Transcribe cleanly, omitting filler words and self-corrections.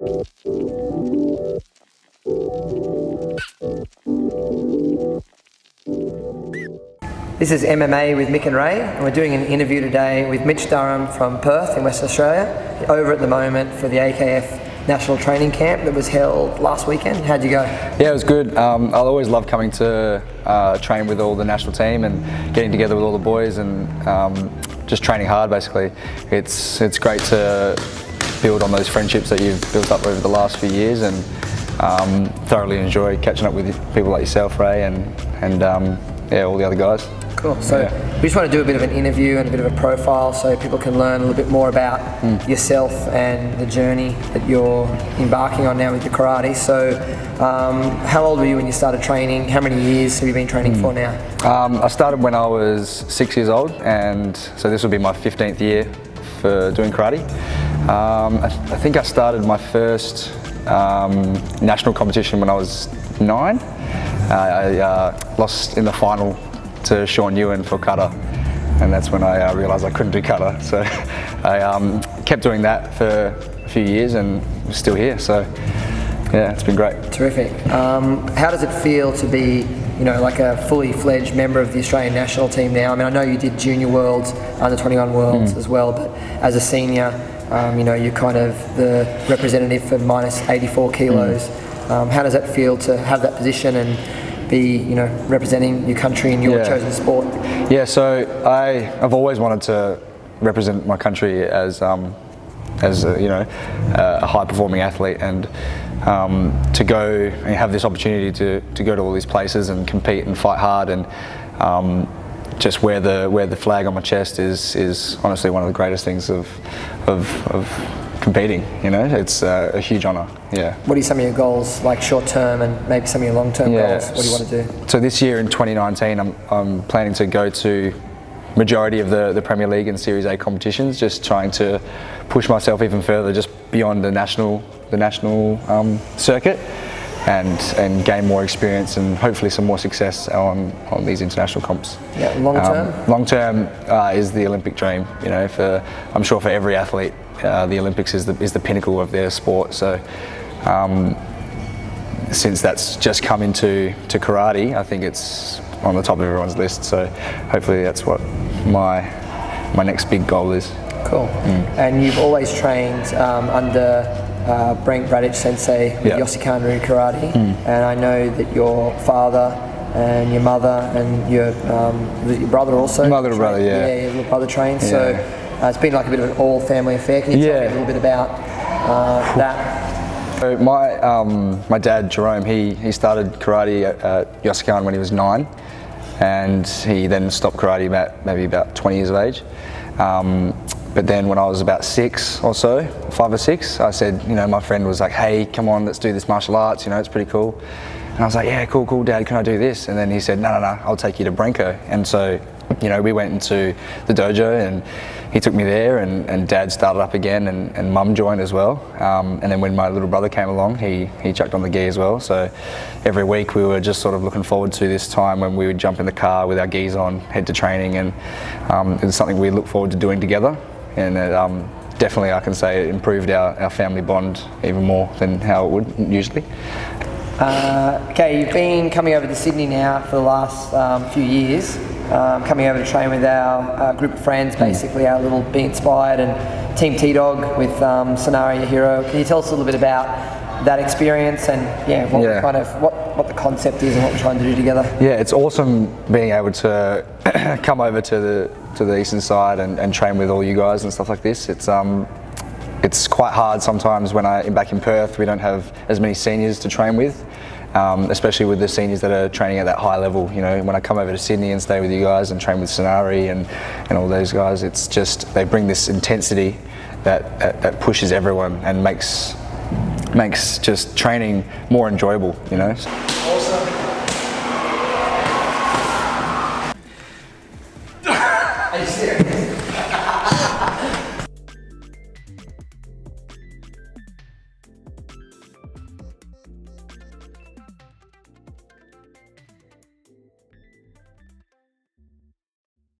This is MMA with Mick and Ray, and we're doing an interview today with Mitch Durham from Perth in Western Australia, over at the moment for the AKF National Training Camp that was held last weekend. How'd you go? Yeah, it was good. I'll always love coming to train with all the national team and getting together with all the boys and just training hard basically. It's great to build on those friendships that you've built up over the last few years, and thoroughly enjoy catching up with people like yourself, Ray, and yeah, all the other guys. Cool. So we just want to do a bit of an interview and a bit of a profile so people can learn a little bit more about yourself and the journey that you're embarking on now with the karate. So how old were you when you started training? How many years have you been training for now? I started when I was 6 years old, and so this will be my 15th year for doing karate. I think I started my first national competition when I was 9. I lost in the final to Sean Ewan for kata, and that's when I realised I couldn't do kata. So I kept doing that for a few years and I'm still here. So yeah, it's been great. Terrific. How does it feel to be, you know, like a fully fledged member of the Australian national team now? I mean, I know you did Junior Worlds, Under 21 Worlds as well, but as a senior, you know, you're kind of the representative for minus 84 kilos. How does that feel to have that position and be, you know, representing your country in your chosen sport? Yeah, so I've always wanted to represent my country as you know, a high-performing athlete, and to go and have this opportunity to go to all these places and compete and fight hard and just wear the flag on my chest is honestly one of the greatest things of competing. You know, it's a huge honour. Yeah. What are some of your goals, like short term and maybe some of your long term goals? What do you want to do? So this year in 2019, I'm planning to go to majority of the Premier League and Series A competitions, just trying to push myself even further, just beyond the national circuit, and gain more experience and hopefully some more success on these international comps. Yeah, long term? Long term is the Olympic dream. You know, I'm sure for every athlete, the Olympics is the pinnacle of their sport. So since that's just come into karate, I think it's on the top of everyone's list. So hopefully that's what my next big goal is. Cool. And you've always trained under Brent Bradich Sensei with Yossikan Ryu Karate, and I know that your father and your mother and your brother also. Mother and brother, yeah. Yeah, your little brother trained. So it's been like a bit of an all-family affair. Can you tell me a little bit about that? So my dad Jerome, he started karate at Yossikan when he was 9, and he then stopped karate maybe about 20 years of age. But then when I was about 6 or so, 5 or 6, I said, you know, my friend was like, hey, come on, let's do this martial arts, you know, it's pretty cool. And I was like, yeah, cool, Dad, can I do this? And then he said, no, I'll take you to Brenko. And so, you know, we went into the dojo and he took me there, and Dad started up again, and Mum joined as well. And then when my little brother came along, he chucked on the gi as well. So every week we were just sort of looking forward to this time when we would jump in the car with our gis on, head to training, and it's something we look forward to doing together. And it, definitely I can say it improved our family bond even more than how it would usually. Okay, you've been coming over to Sydney now for the last few years, coming over to train with our group of friends, basically our little Be Inspired and Team T-Dog with Sonari, your hero. Can you tell us a little bit about that experience and what the concept is and what we're trying to do together? Yeah, it's awesome being able to come over to the eastern side and train with all you guys and stuff like this. It's quite hard sometimes when I'm back in Perth. We don't have as many seniors to train with, especially with the seniors that are training at that high level. You know, when I come over to Sydney and stay with you guys and train with Sonari and all those guys, it's just they bring this intensity that pushes everyone and makes just training more enjoyable, you know. Awesome. Are you serious?